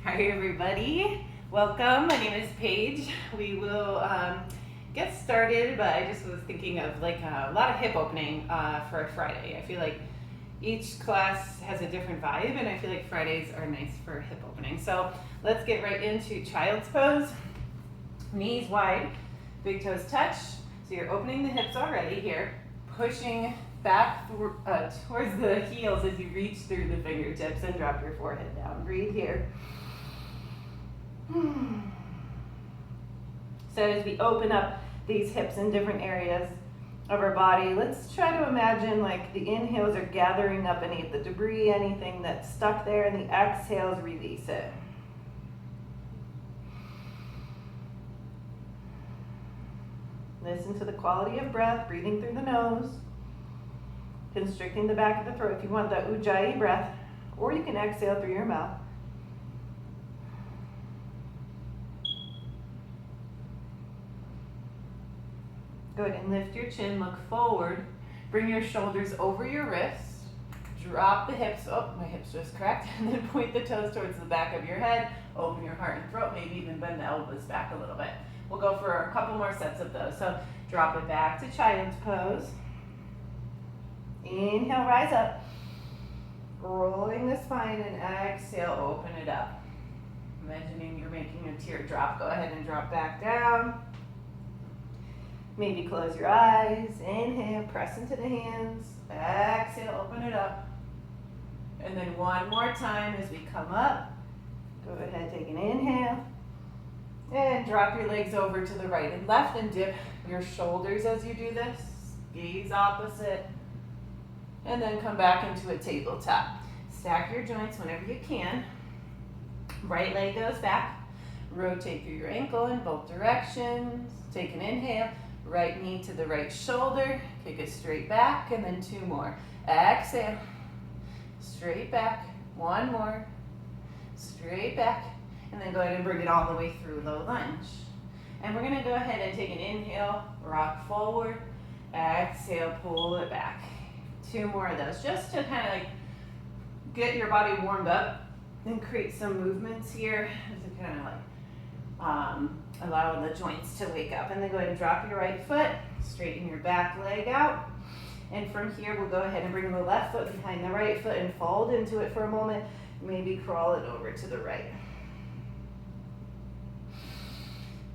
Hi everybody, welcome. My name is Paige. We will get started, but I just was thinking of like a lot of hip opening for a Friday. I feel like each class has a different vibe, and I feel like Fridays are nice for hip opening. So let's get right into child's pose. Knees wide, big toes touch. So you're opening the hips already here, pushing back towards the heels as you reach through the fingertips and drop your forehead down. Breathe here. So as we open up these hips in different areas of our body, let's try to imagine like the inhales are gathering up any of the debris, anything that's stuck there, and the exhales release it. Listen to the quality of breath, breathing through the nose, constricting the back of the throat if you want that ujjayi breath, or you can exhale through your mouth. Go ahead and lift your chin, look forward, bring your shoulders over your wrists, drop the hips, oh, my hips just cracked, and then point the toes towards the back of your head, open your heart and throat, maybe even bend the elbows back a little bit. We'll go for a couple more sets of those. So drop it back to child's pose. Inhale, rise up, rolling the spine, and exhale, open it up. Imagining you're making a teardrop. Go ahead and drop back down. Maybe close your eyes. Inhale, press into the hands. Exhale, open it up. And then one more time as we come up. Go ahead, take an inhale. And drop your legs over to the right and left and dip your shoulders as you do this. Gaze opposite. And then come back into a tabletop. Stack your joints whenever you can. Right leg goes back. Rotate through your ankle in both directions. Take an inhale. Right knee to the right shoulder, kick it straight back, and then two more. Exhale, straight back, one more, straight back, and then go ahead and bring it all the way through low lunge. And we're gonna go ahead and take an inhale, rock forward, exhale, pull it back. Two more of those, just to kind of like get your body warmed up and create some movements here to kind of like allow the joints to wake up. And then go ahead and drop your right foot, straighten your back leg out. And from here, we'll go ahead and bring the left foot behind the right foot and fold into it for a moment. Maybe crawl it over to the right.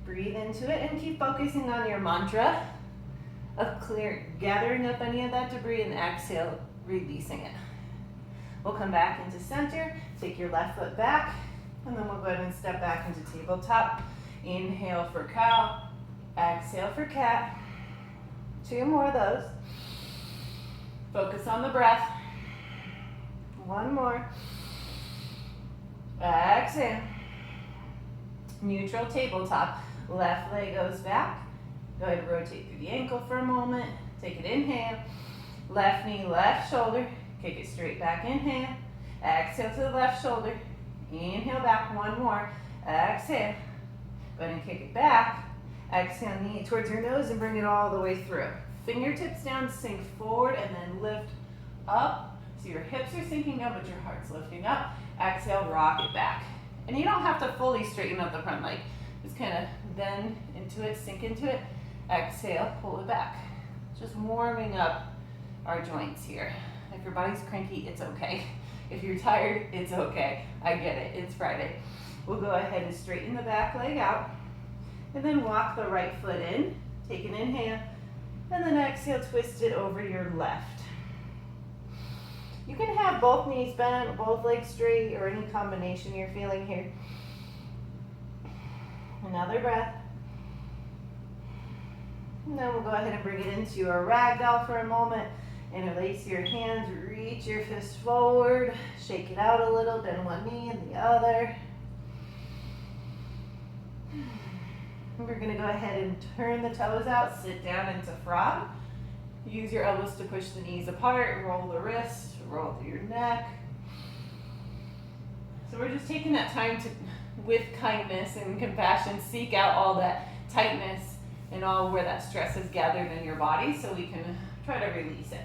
Breathe into it and keep focusing on your mantra of gathering up any of that debris, and exhale, releasing it. We'll come back into center, take your left foot back, and then we'll go ahead and step back into tabletop. Inhale for cow, exhale for cat. Two more of those. Focus on the breath. One more. Exhale. Neutral tabletop. Left leg goes back. Go ahead and rotate through the ankle for a moment. Take an inhale. Left knee, left shoulder. Kick it straight back. Inhale. Exhale to the left shoulder. Inhale back. One more. Exhale. Go ahead and kick it back. Exhale, knee towards your nose and bring it all the way through. Fingertips down, sink forward, and then lift up. So your hips are sinking down, but your heart's lifting up. Exhale, rock it back. And you don't have to fully straighten up the front leg. Just kind of bend into it, sink into it. Exhale, pull it back. Just warming up our joints here. If your body's cranky, it's okay. If you're tired, it's okay. I get it, it's Friday. We'll go ahead and straighten the back leg out, and then walk the right foot in. Take an inhale, and then exhale, twist it over your left. You can have both knees bent, both legs straight, or any combination you're feeling here. Another breath. And then we'll go ahead and bring it into a ragdoll for a moment. Interlace your hands, reach your fist forward, shake it out a little, bend one knee and the other. We're going to go ahead and turn the toes out, sit down into frog. Use your elbows to push the knees apart, roll the wrist, roll through your neck. So we're just taking that time to, with kindness and compassion, seek out all that tightness and all where that stress is gathered in your body so we can try to release it.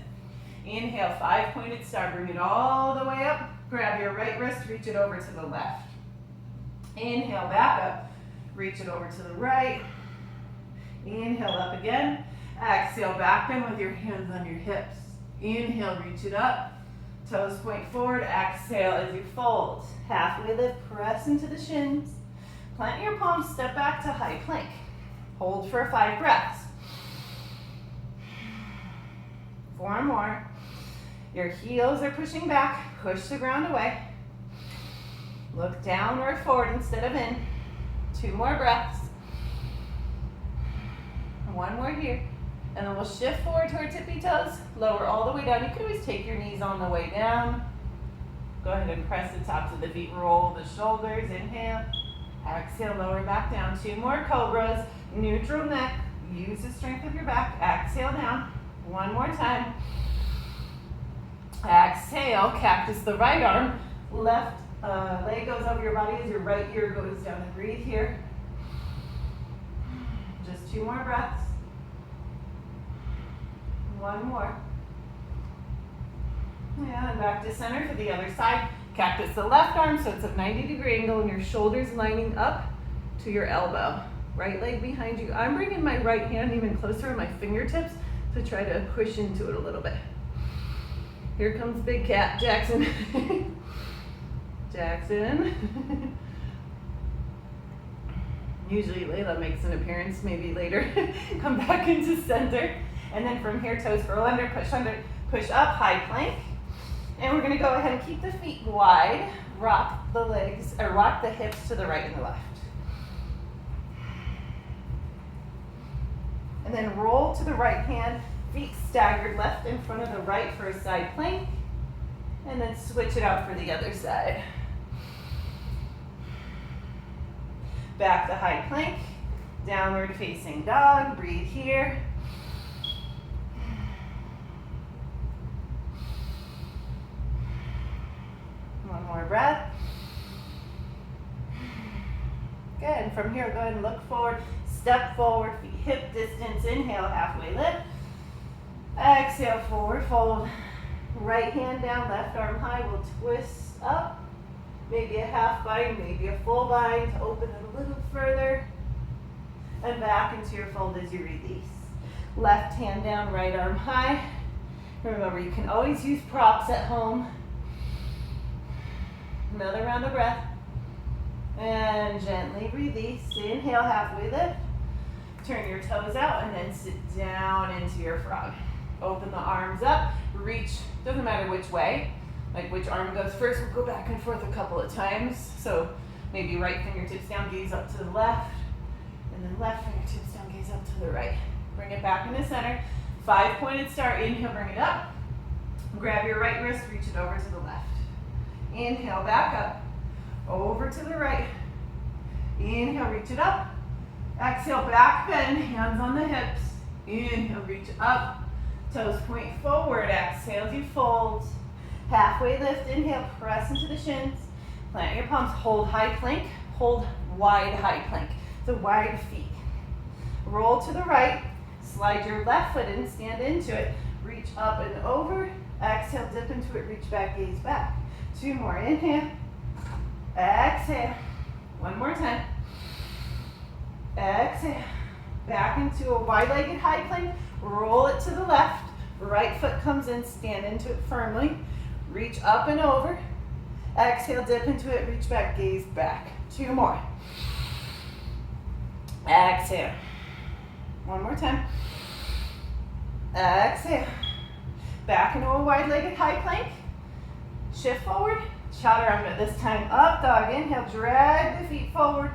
Inhale, 5-pointed star, bring it all the way up. Grab your right wrist, reach it over to the left. Inhale, back up. Reach it over to the right. Inhale, up again. Exhale, back in with your hands on your hips. Inhale, reach it up. Toes point forward. Exhale as you fold. Halfway lift, press into the shins. Plant your palms, step back to high plank. Hold for 5 breaths. 4 more. Your heels are pushing back. Push the ground away. Look downward, forward instead of in. 2 more breaths. 1 more here. And then we'll shift forward to our tippy toes. Lower all the way down. You can always take your knees on the way down. Go ahead and press the tops of the feet. Roll the shoulders. Inhale. Exhale, lower back down. 2 more cobras. Neutral neck. Use the strength of your back. Exhale down. 1 more time. Exhale, cactus the right arm. Left leg goes over your body as your right ear goes down. And breathe here. Just 2 more breaths. 1 more. Yeah, and back to center for the other side. Cactus the left arm, so it's a 90-degree angle and your shoulders lining up to your elbow. Right leg behind you. I'm bringing my right hand even closer to my fingertips to try to push into it a little bit. Here comes big cat, Jackson. Jackson. Usually Layla makes an appearance, maybe later. Come back into center. And then from here, toes curl under, push up, high plank. And we're gonna go ahead and keep the feet wide. Rock the legs, or rock the hips to the right and the left. And then roll to the right hand, feet staggered left in front of the right for a side plank. And then switch it out for the other side. Back to high plank, downward facing dog, breathe here. One more breath. Good, and from here, go ahead and look forward, step forward, feet hip distance, inhale, halfway lift. Exhale, forward fold. Right hand down, left arm high, we'll twist up. Maybe a half bind, maybe a full bind, to open it a little further. And back into your fold as you release. Left hand down, right arm high. Remember, you can always use props at home. Another round of breath. And gently release. Inhale, halfway lift. Turn your toes out and then sit down into your frog. Open the arms up, reach, doesn't matter which way, like which arm goes first. We'll go back and forth a couple of times. So maybe right fingertips down, gaze up to the left, and then left fingertips down, gaze up to the right. Bring it back into center. 5-pointed star, inhale, bring it up. Grab your right wrist, reach it over to the left. Inhale, back up, over to the right. Inhale, reach it up. Exhale, back bend, hands on the hips. Inhale, reach up. Toes point forward. Exhale as you fold. Halfway lift, inhale, press into the shins. Plant your palms, hold high plank, hold wide high plank. So wide feet. Roll to the right, slide your left foot in, stand into it. Reach up and over. Exhale, dip into it, reach back, gaze back. 2 more, inhale. Exhale. 1 more time. Exhale. Back into a wide-legged high plank. Roll it to the left. Right foot comes in, stand into it firmly. Reach up and over. Exhale, dip into it, reach back, gaze back. 2 more. Exhale. 1 more time. Exhale. Back into a wide-legged high plank. Shift forward. Chaturanga this time. Up dog. Inhale, drag the feet forward.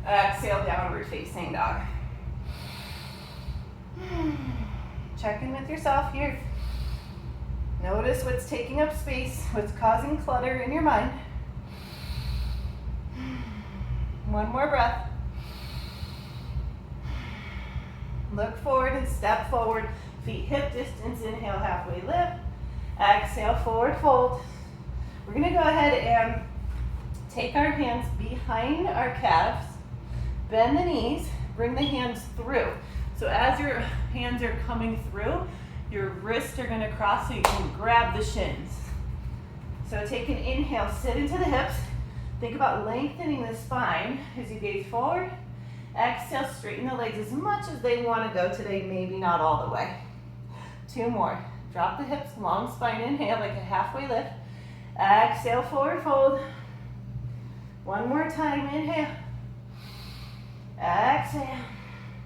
Exhale, downward facing dog. Check in with yourself here. Notice what's taking up space, what's causing clutter in your mind. 1 more breath. Look forward and step forward. Feet hip distance. Inhale, halfway lift. Exhale, forward fold. We're going to go ahead and take our hands behind our calves. Bend the knees. Bring the hands through. So as your hands are coming through, your wrists are going to cross so you can grab the shins. So take an inhale, sit into the hips, Think about lengthening the spine as you gaze forward. Exhale, straighten the legs as much as they want to go today, maybe not all the way. 2 more. Drop the hips, long spine, inhale like a halfway lift. Exhale, forward fold. 1 more time, inhale. Exhale,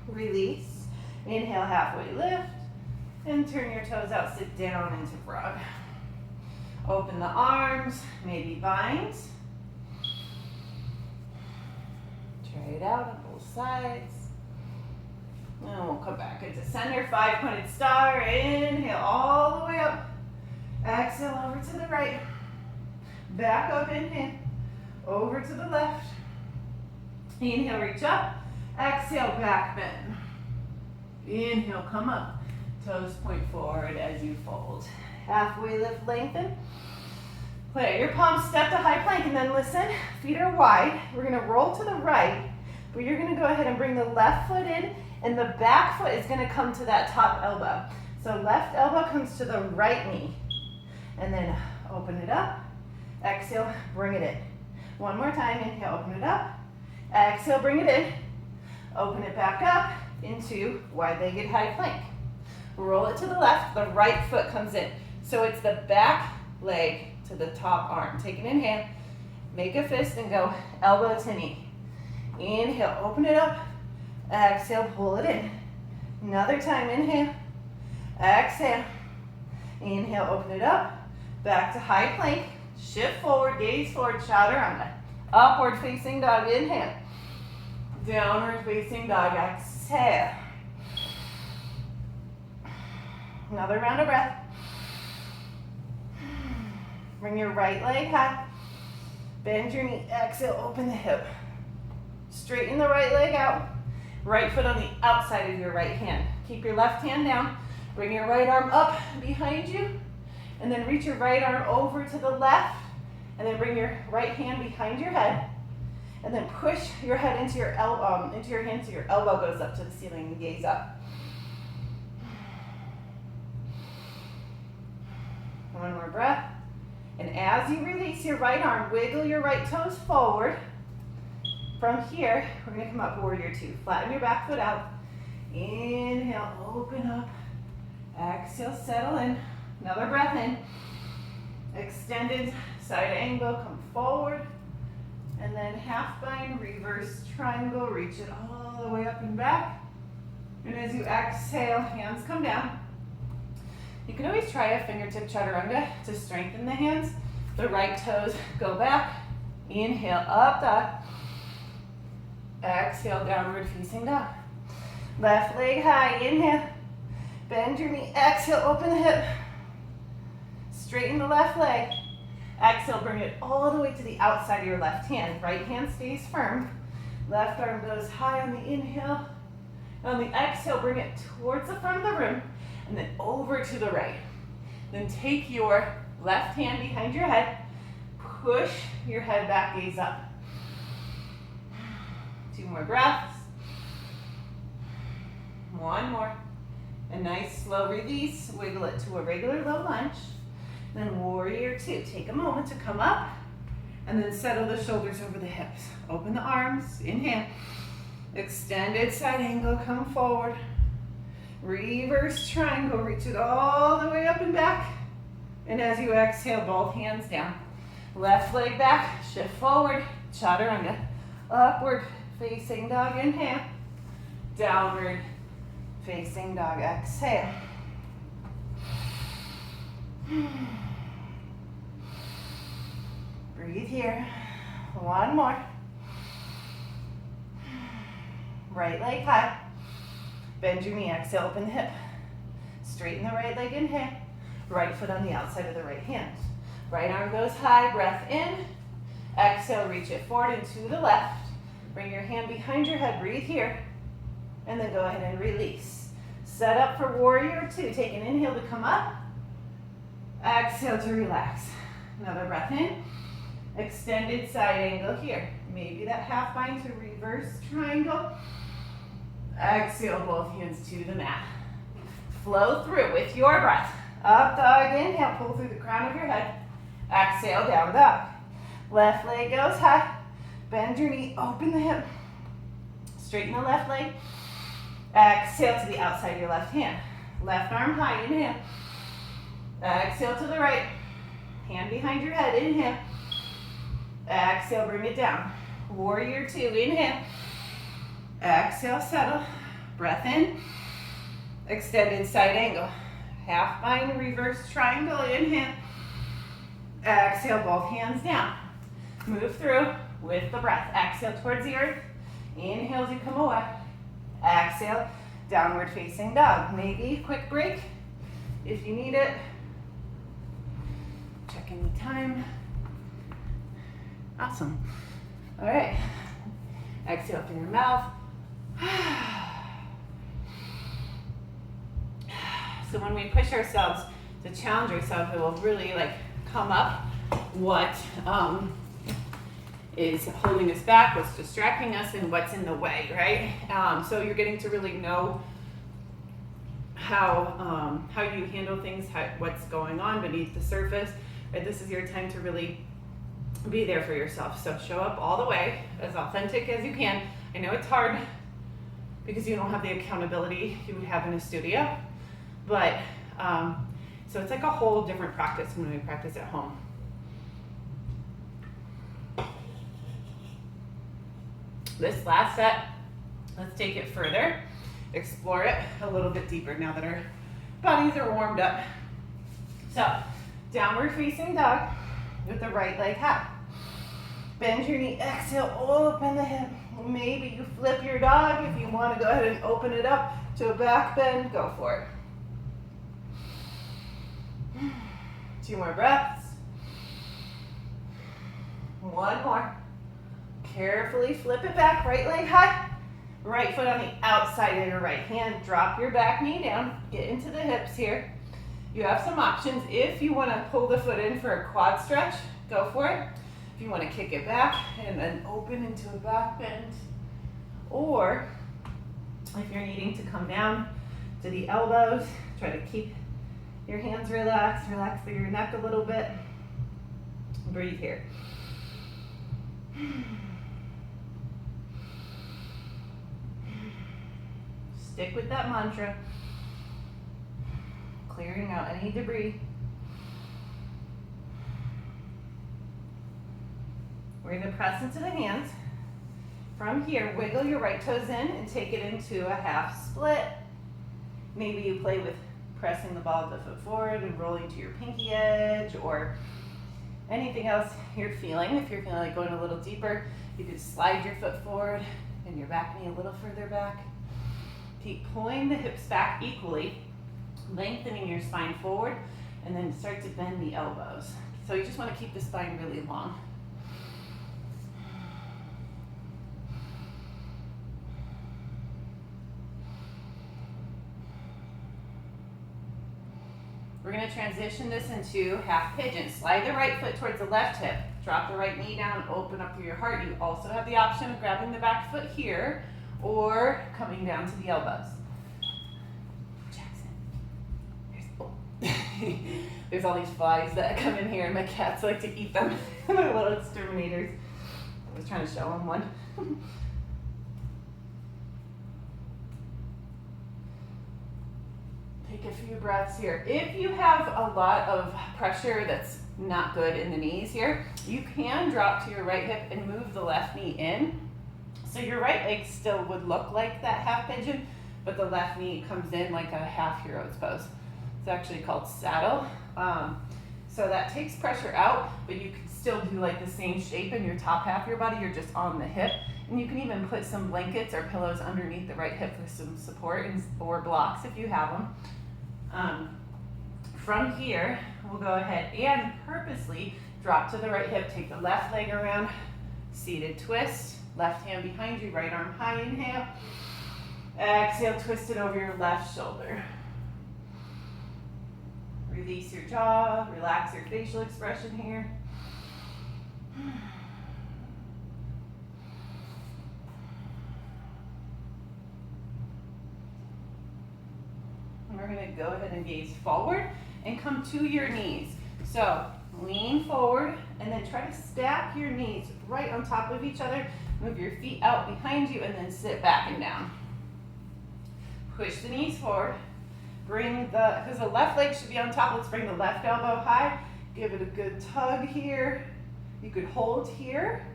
release. Inhale, halfway lift. And turn your toes out, sit down into frog. Open the arms, maybe bind. Try it out on both sides. And we'll come back into center, 5-pointed star. Inhale all the way up. Exhale over to the right. Back up, inhale. Over to the left. Inhale, reach up. Exhale, back bend. Inhale, come up. Toes point forward as you fold. Halfway lift, lengthen. Plant your palms, step to high plank, and then listen. Feet are wide. We're gonna roll to the right, but you're gonna go ahead and bring the left foot in, and the back foot is gonna come to that top elbow. So left elbow comes to the right knee. And then open it up. Exhale, bring it in. 1 more time, inhale, open it up. Exhale, bring it in. Open it back up into wide-legged high plank. Roll it to the left, the right foot comes in. So it's the back leg to the top arm. Take an inhale, make a fist and go elbow to knee. Inhale, open it up. Exhale, pull it in. Another time, inhale. Exhale. Inhale, open it up. Back to high plank. Shift forward, gaze forward, chaturanga. Upward facing dog, inhale. Downward facing dog, exhale. Another round of breath. Bring your right leg high. Bend your knee, exhale, open the hip. Straighten the right leg out. Right foot on the outside of your right hand. Keep your left hand down. Bring your right arm up behind you. And then reach your right arm over to the left. And then bring your right hand behind your head. And then push your head into your hand so your elbow goes up to the ceiling and gaze up. 1 more breath. And as you release your right arm, wiggle your right toes forward. From here, we're gonna come up warrior 2. Flatten your back foot out. Inhale, open up. Exhale, settle in. Another breath in. Extended side angle, come forward. And then half bind, reverse triangle, reach it all the way up and back. And as you exhale, hands come down. You can always try a fingertip chaturanga to strengthen the hands. The right toes go back. Inhale, up dog. Exhale, downward facing dog. Left leg high, inhale. Bend your knee, exhale, open the hip. Straighten the left leg. Exhale, bring it all the way to the outside of your left hand. Right hand stays firm. Left arm goes high on the inhale. On the exhale, bring it towards the front of the room and then over to the right. Then take your left hand behind your head. Push your head back, gaze up. 2 more breaths. 1 more. A nice slow release. Wiggle it to a regular low lunge. Then warrior 2. Take a moment to come up and then settle the shoulders over the hips. Open the arms. Inhale. Extended side angle. Come forward. Reverse triangle. Reach it all the way up and back. And as you exhale, both hands down. Left leg back. Shift forward. Chaturanga. Upward facing dog. Inhale. Downward facing dog. Exhale. Breathe here. 1 more. Right leg high. Bend your knee. Exhale, open the hip. Straighten the right leg. Inhale. Right foot on the outside of the right hand. Right arm goes high. Breath in. Exhale, reach it forward and to the left. Bring your hand behind your head. Breathe here. And then go ahead and release. Set up for warrior 2. Take an inhale to come up. Exhale to relax. Another breath in. Extended side angle here. Maybe that half bind to reverse triangle. Exhale, both hands to the mat. Flow through with your breath. Up dog, inhale, pull through the crown of your head. Exhale, down dog. Left leg goes high. Bend your knee, open the hip. Straighten the left leg. Exhale to the outside of your left hand. Left arm high, inhale. Exhale to the right. Hand behind your head, inhale. Exhale, bring it down. Warrior two, inhale. Exhale, settle. Breath in. Extended side angle. Half bind, reverse triangle, inhale. Exhale, both hands down. Move through with the breath. Exhale towards the earth. Inhale as you come away. Exhale, downward facing dog. Maybe quick break if you need it. Checking the time. Awesome. All right. Exhale through your mouth. So when we push ourselves to challenge ourselves, it will really like come up what is holding us back, what's distracting us, and what's in the way, right? So you're getting to really know how you handle things, what's going on beneath the surface. Right? This is your time to really be there for yourself. So show up all the way, as authentic as you can. I know it's hard because you don't have the accountability you would have in a studio, but so it's like a whole different practice when we practice at home. This last set, let's take it further, explore it a little bit deeper now that our bodies are warmed up. So, downward facing dog with the right leg high. Bend your knee, exhale, open the hip. Maybe you flip your dog. If you want to go ahead and open it up to a back bend, go for it. 2 more breaths. 1 more. Carefully flip it back, right leg high. Right foot on the outside of your right hand. Drop your back knee down. Get into the hips here. You have some options. If you want to pull the foot in for a quad stretch, go for it. If you want to kick it back and then open into a back bend. Or if you're needing to come down to the elbows, try to keep your hands relaxed. Relax through your neck a little bit. Breathe here. Stick with that mantra. Clearing out any debris. We're going to press into the hands. From here, wiggle your right toes in and take it into a half split. Maybe you play with pressing the ball of the foot forward and rolling to your pinky edge, or anything else you're feeling. If you're feeling like going a little deeper, you could slide your foot forward and your back knee a little further back. Keep pulling the hips back equally, lengthening your spine forward, and then start to bend the elbows. So you just want to keep the spine really long. We're going to transition this into half pigeon. Slide the right foot towards the left hip. Drop the right knee down, open up through your heart. You also have the option of grabbing the back foot here or coming down to the elbows. Jackson. There's all these flies that come in here and my cats like to eat them. They're little exterminators. I was trying to show them one. Take a few breaths here. If you have a lot of pressure that's not good in the knees here, you can drop to your right hip and move the left knee in. So your right leg still would look like that half pigeon, but the left knee comes in like a half hero's pose. It's actually called saddle. So that takes pressure out, but you can still do like the same shape in your top half of your body. You're just on the hip. And you can even put some blankets or pillows underneath the right hip for some support, or blocks if you have them. From here, we'll go ahead and purposely drop to the right hip. Take the left leg around, seated twist. Left hand behind you, right arm high, inhale. Exhale, twist it over your left shoulder. Release your jaw, relax your facial expression here. And we're going to go ahead and gaze forward and come to your knees. So lean forward and then then try to stack your knees right on top of each other. Move your feet out behind you and then sit back and down. Push the knees forward. Because the left leg should be on top, let's bring the left elbow high. Give it a good tug here. You could hold here,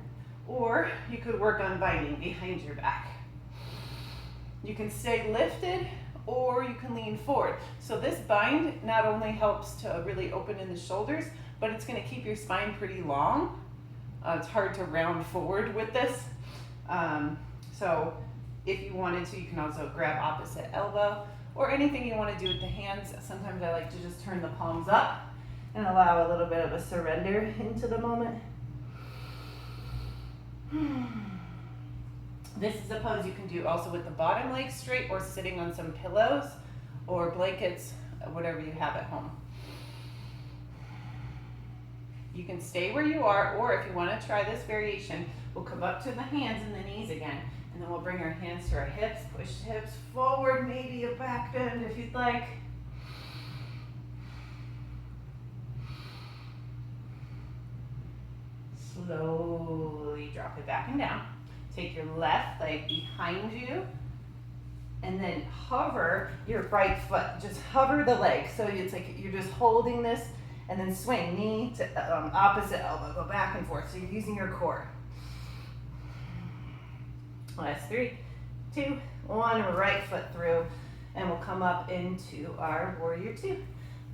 or you could work on binding behind your back. You can stay lifted, or you can lean forward. So this bind not only helps to really open in the shoulders, but it's going to keep your spine pretty long. It's hard to round forward with this. So if you wanted to, you can also grab opposite elbow, or anything you want to do with the hands. Sometimes I like to just turn the palms up and allow a little bit of a surrender into the moment. This is a pose you can do also with the bottom leg straight, or sitting on some pillows or blankets, whatever you have at home. You can stay where you are, or if you want to try this variation, we'll come up to the hands and the knees again, and then we'll bring our hands to our hips, push the hips forward, maybe a back bend if you'd like. Slowly drop it back and down. Take your left leg behind you, and then hover your right foot. Just hover the leg. So it's like you're just holding this, and then swing knee to opposite elbow. Go back and forth. So you're using your core. Last 3, 2, 1. Right foot through, and we'll come up into our warrior 2.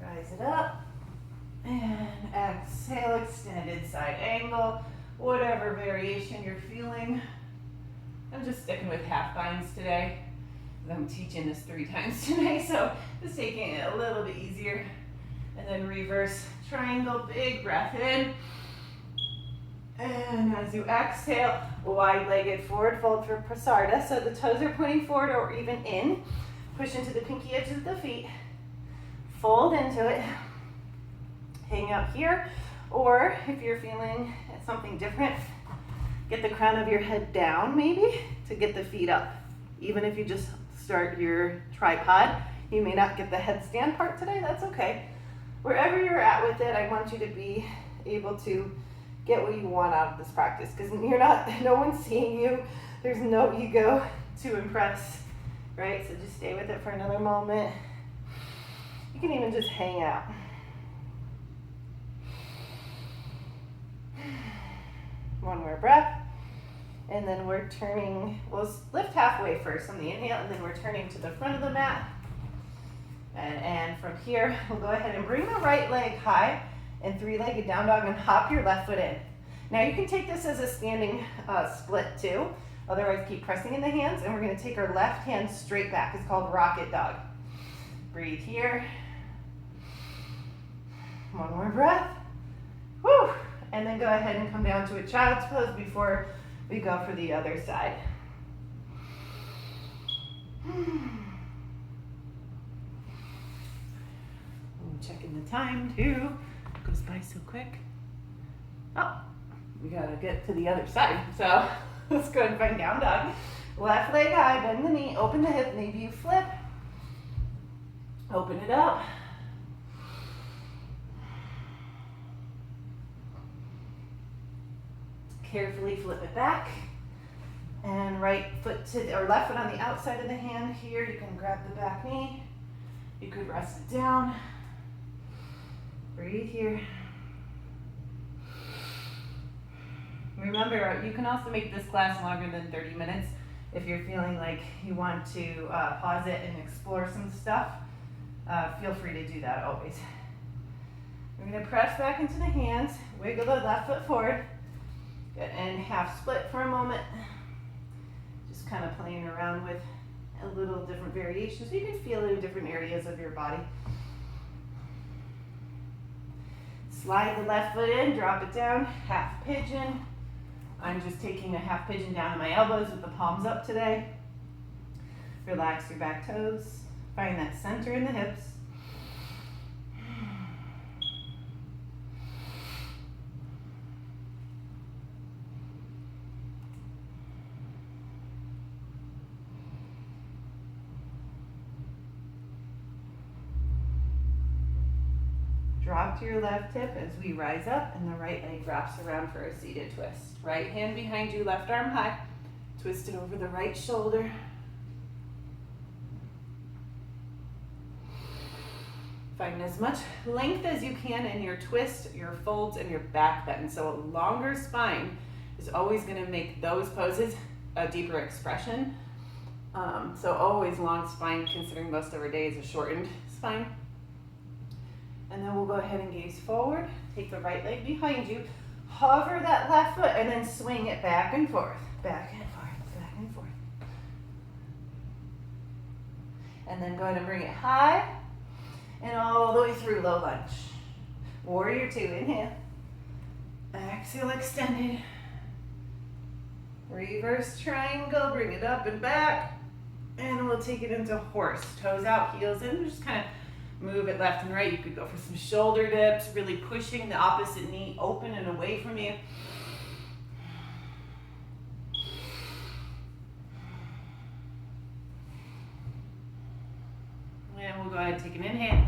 Rise it up. And exhale, extended side angle, whatever variation you're feeling. I'm just sticking with half binds today. I'm teaching this 3 times today, so just taking it a little bit easier. And then reverse triangle, big breath in. And as you exhale, wide-legged forward fold for prasarta. So the toes are pointing forward or even in. Push into the pinky edges of the feet. Fold into it. Hang out here, or if you're feeling something different, get the crown of your head down maybe to get the feet up. Even if you just start your tripod, you may not get the headstand part today, that's okay. Wherever you're at with it, I want you to be able to get what you want out of this practice, because no one's seeing you, there's no ego to impress, right? So just stay with it for another moment. You can even just hang out. One more breath, and then we're turning, we'll lift halfway first on the inhale, and then we're turning to the front of the mat. And from here, we'll go ahead and bring the right leg high and 3-legged down dog, and hop your left foot in. Now you can take this as a standing split too, otherwise keep pressing in the hands, and we're gonna take our left hand straight back. It's called rocket dog. Breathe here. One more breath. Whew. And then go ahead and come down to a child's pose before we go for the other side. I'm checking the time too. It goes by so quick. Oh, we gotta get to the other side. So let's go and find down dog. Left leg high, bend the knee, open the hip, maybe you flip. Open it up. Carefully flip it back, and left foot on the outside of the hand here. You can grab the back knee. You could rest it down. Breathe here. Remember, you can also make this class longer than 30 minutes if you're feeling like you want to pause it and explore some stuff. Feel free to do that always. We're going to press back into the hands, wiggle the left foot forward. Good, and half split for a moment. Just kind of playing around with a little different variations. So you can feel it in different areas of your body. Slide the left foot in, drop it down, half pigeon. I'm just taking a half pigeon down to my elbows with the palms up today. Relax your back toes. Find that center in the hips. Drop walk to your left hip as we rise up, and the right leg wraps around for a seated twist. Right hand behind you, left arm high. Twist it over the right shoulder. Find as much length as you can in your twist, your folds, and your back bend. So a longer spine is always going to make those poses a deeper expression. So always long spine, considering most of our day is a shortened spine. And then we'll go ahead and gaze forward. Take the right leg behind you. Hover that left foot and then swing it back and forth, back and forth, back and forth. And then go ahead and bring it high and all the way through low lunge. Warrior two, inhale. Exhale, extended. Reverse triangle, bring it up and back. And we'll take it into horse. Toes out, heels in, just kind of move it left and right. You could go for some shoulder dips, really pushing the opposite knee open and away from you. And we'll go ahead and take an inhale.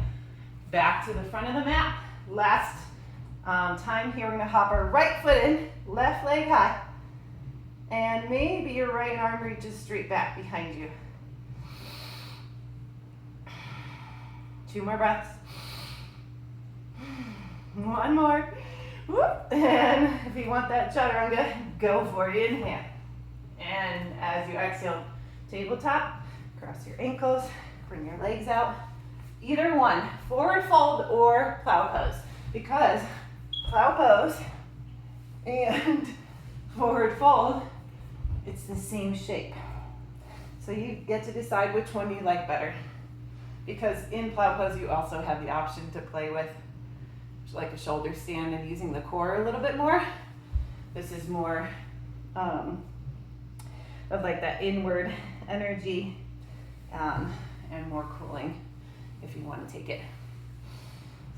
Back to the front of the mat. Last time here, we're going to hop our right foot in, left leg high. And maybe your right arm reaches straight back behind you. 2 more breaths. 1 more. Whoop. And if you want that chaturanga, go for it. Inhale. And as you exhale, tabletop, cross your ankles, bring your legs out. Either one, forward fold or plow pose. Because plow pose and forward fold, it's the same shape. So you get to decide which one you like better. Because in plow pose, you also have the option to play with like a shoulder stand and using the core a little bit more. This is more of like that inward energy and more cooling if you want to take it.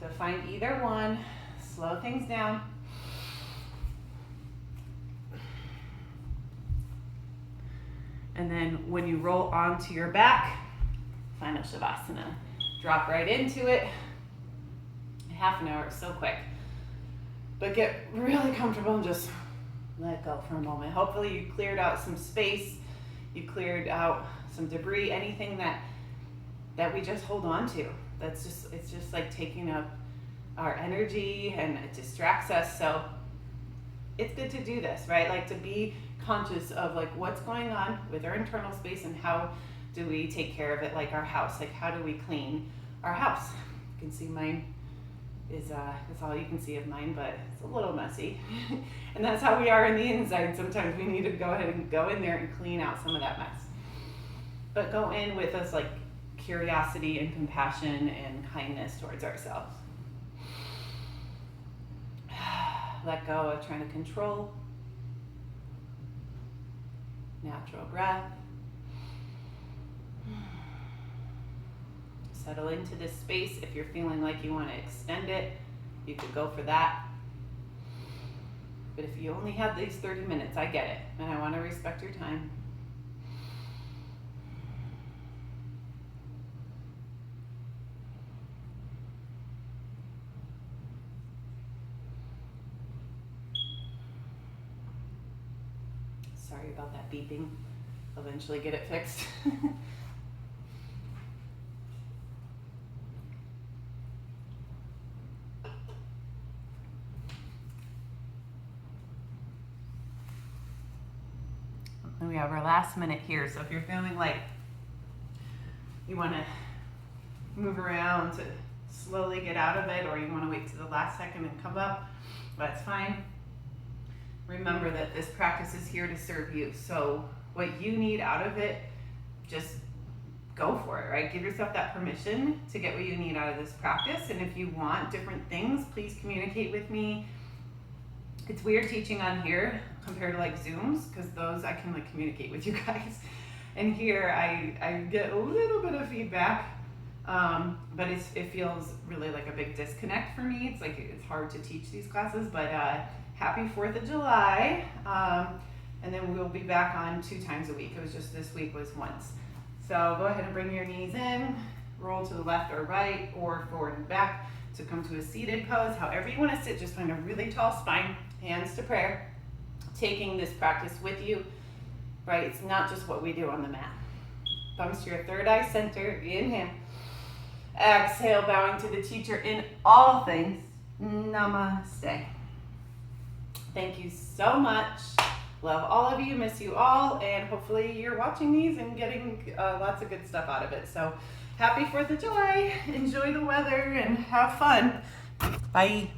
So find either one, slow things down. And then when you roll onto your back, final Shavasana. Drop right into it. Half an hour is so quick. But get really comfortable and just let go for a moment. Hopefully you cleared out some space. You cleared out some debris, anything that we just hold on to. It's just like taking up our energy and it distracts us. So it's good to do this, right? Like to be conscious of like what's going on with our internal space and how do we take care of it, like our house, like how do we clean our house? You can see mine is, that's all you can see of mine, but it's a little messy. And that's how we are in the inside. Sometimes we need to go ahead and go in there and clean out some of that mess. But go in with us like curiosity and compassion and kindness towards ourselves. Let go of trying to control. Natural breath. Settle into this space. If you're feeling like you want to extend it, you could go for that. But if you only have these 30 minutes, I get it. And I want to respect your time. Sorry about that beeping. I'll eventually get it fixed. And we have our last minute here. So if you're feeling like you want to move around to slowly get out of it, or you want to wait to the last second and come up, that's fine. Remember that this practice is here to serve you. So what you need out of it, just go for it, right? Give yourself that permission to get what you need out of this practice. And if you want different things, please communicate with me. It's weird teaching on here compared to like Zooms, because those I can like communicate with you guys. And here I get a little bit of feedback, but it feels really like a big disconnect for me. It's like it's hard to teach these classes, but happy 4th of July. And then we'll be back on 2 times a week. It was just this week was once. So go ahead and bring your knees in, roll to the left or right or forward and back So come to a seated pose, however you want to sit, just find a really tall spine, hands to prayer, taking this practice with you, right? It's not just what we do on the mat. Thumbs to your third eye center, inhale. Exhale, bowing to the teacher in all things. Namaste. Thank you so much. Love all of you, miss you all, and hopefully you're watching these and getting lots of good stuff out of it. So happy 4th of July. Enjoy the weather and have fun. Bye.